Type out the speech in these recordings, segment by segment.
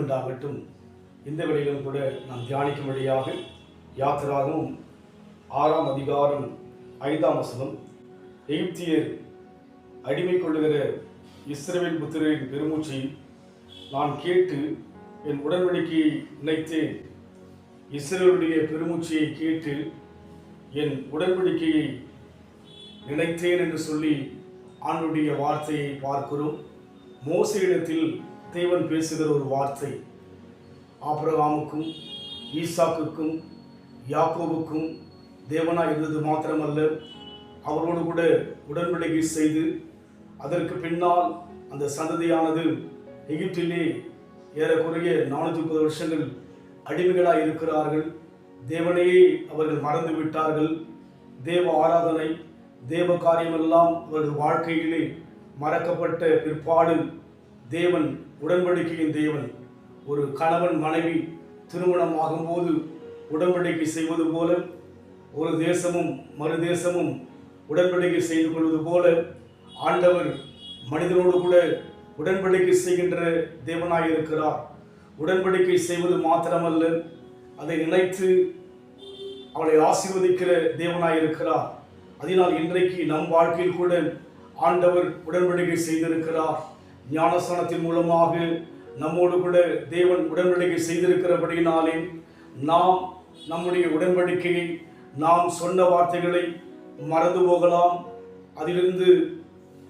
உண்டாகட்டும். இந்த வேளையிலும் கூட நாம் தியானிக்கும்படியாக யாத்திராகமும் 6ஆம் அதிகாரம் 5ஆம் வசனம், எகிப்தியர் அடிமை கொள்ளுகிற இஸ்ரவேல் புத்திரரின் பெருமூச்சை நான் கேட்டு என் உடன்படிக்கையை நினைத்தேன். இஸ்ரவேலுடைய பெருமூச்சையை கேட்டு என் உடன்படிக்கையை நினைத்தேன் என்று சொல்லி ஆண்டுடைய வார்த்தையை பார்க்கிறோம். மோசேயிடத்தில் தேவன் பேசுகிற ஒரு வார்த்தை. ஆபிரகாமுக்கும் ஈசாக்குக்கும் யாக்கோபுக்கும் தேவனாய் இருந்தது மாத்திரமல்ல, அவரோடு கூட உடன்படிக்கை செய்து அதற்கு பின்னால் அந்த சந்ததியானது எகிப்திலே ஏறக்குறைய 430 வருஷங்கள் அடிமைகளாய் இருக்கிறார்கள். தேவனையே அவர்கள் மறந்து விட்டார்கள். தேவ ஆராதனை, தேவ காரியமெல்லாம் அவர்கள் வாழ்க்கையிலே மறக்கப்பட்ட பிற்பாடு தேவன், உடன்படிக்கையின் தேவன், ஒரு கணவன் மனைவி திருமணம் ஆகும்போது உடன்படிக்கை செய்வது போல, ஒரு தேசமும் மறு தேசமும் உடன்படிக்கை செய்து கொள்வது போல ஆண்டவர் மனிதனோடு கூட உடன்படிக்கை செய்கின்ற தேவனாய் இருக்கிறார். உடன்படிக்கை செய்வது மாத்திரமல்ல, அதை நினைத்து அவளை ஆசீர்வதிக்கிற தேவனாய் இருக்கிறார். அதனால் இன்றைக்கு நம் வாழ்க்கையில் கூட ஆண்டவர் உடன்படிக்கை செய்திருக்கிறார். ஞானஸ்நானத்தின் மூலமாக நம்மோடு கூட தேவன் உடன்படிக்கை செய்திருக்கிறபடியினாலே நாம் நம்முடைய உடன்படிக்கையை, நாம் சொன்ன வார்த்தைகளை மறந்து போகலாம், அதிலிருந்து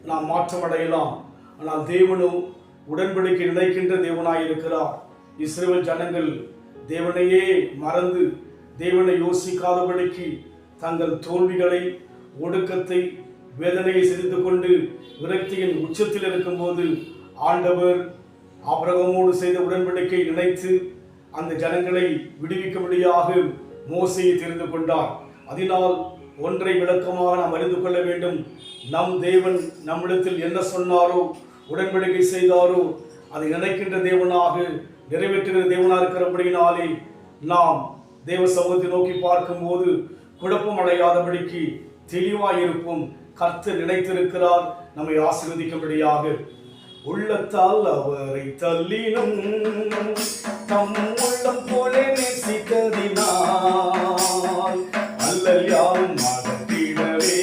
நாம் மாற்றமடையலாம். ஆனால் தேவனோ உடன்படிக்கை நினைக்கின்ற தேவனாய் இருக்கிறார். இஸ்ரவேல் ஜனங்கள் தேவனையே மறந்து தேவனை யோசிக்காதபடிக்கு தங்கள் தோல்விகளை, ஒடுக்கத்தை, வேதனையை சிரித்து கொண்டு விரக்தியின் உச்சத்தில் இருக்கும்போது ஆண்டவர் ஆபிரகாமோடு செய்த உடன்படிக்கை நினைத்து அந்த ஜனங்களை விடுவிக்கும்படியாக மோசேயை தெரிந்து கொண்டார். அதனால் ஒன்றை விளக்கமாக நாம் அறிந்து கொள்ள வேண்டும். நம் தேவன் நம்மிடத்தில் என்ன சொன்னாரோ, உடன்படிக்கை செய்தாரோ, அதை நினைக்கின்ற தேவனாக, நிறைவேற்றுகிற தேவனாக இருக்கிறபடியினாலே நாம் தேவ சமூகத்தை நோக்கி பார்க்கும்போது குழப்பம் அடையாதபடிக்கு தெளிவாய் இருப்போம். கர்த்தர் நினைத்திருக்கிறார் நம்மை ஆசீர்வதிக்கும்படியாக. உள்ளத்தால் அவரை தள்ளினும் தம் உள்ளம் போல நேசித்ததினால் அல்லல் யாரும் அகற்றிடவே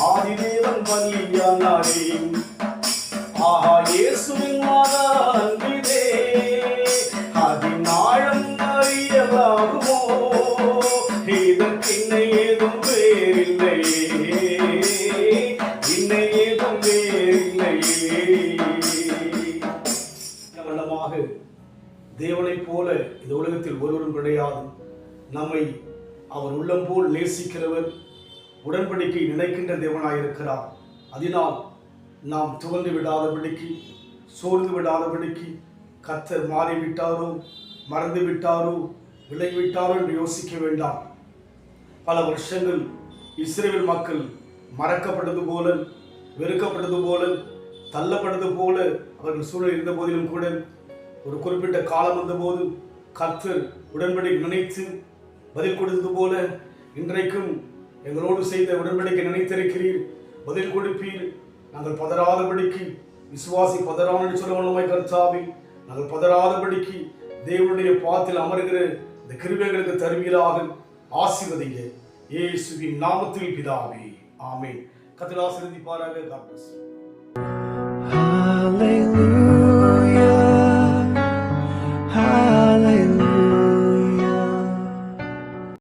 ஆதிதேவன் பலியானாரே. ஆஹா, இயேசுவின் மகா அன்பிலே அதின் ஆழம் அறியலாகுமோ? இதற்கு இன்னை ஏதும் வேறில்லையே, இன்னை ஏதும் வேறில்லையே. வண்ணமாக தேவனைப் போல இந்த உலகத்தில் ஒருவரும் கிடையாது. நம்மை அவர் உள்ளம் போல் நேசிக்கிறவர், உடன்படிக்கை நினைக்கின்ற தேவனாயிருக்கிறார். அதனால் நாம் துவண்டு விடாதபடிக்கு, சோர்ந்து விடாதபடிக்கு, கர்த்தர் மாறிவிட்டாரோ, மறந்து விட்டாரோ, விலகிவிட்டாரோ என்று யோசிக்க வேண்டாம். பல வருஷங்கள் இஸ்ரவேல் மக்கள் மறக்கப்பட்டது போல, வெறுக்கப்பட்டது போல, தள்ளப்பட்டது போல அவர்கள் சூழல் இருந்த போதிலும் கூட ஒரு குறிப்பிட்ட காலம் வந்தபோது கர்த்தர் உடன்படிக்கை நினைத்து பதில் கொடுத்தது போல இன்றைக்கும் எங்களோடு செய்த உடன்படிக்கை நினைத்திருக்கிறீர், பதில் கொடுப்பீர். நாங்கள் பதறாதபடிக்கு, விசுவாசி பதறான் என்று சொல்லுவாய் கர்த்தாவே, நாங்கள் பதறாதபடிக்கு தேவனுடைய பாத்தில் அமர்கிற இந்த கிருபைகளுக்கு தருவீராக. ஆசீர்வதிங்க இயேசுவின் நாமத்தில் பிதாவே, ஆமென். கர்த்தர் ஆசீர்வதிப்பாராக. God bless you.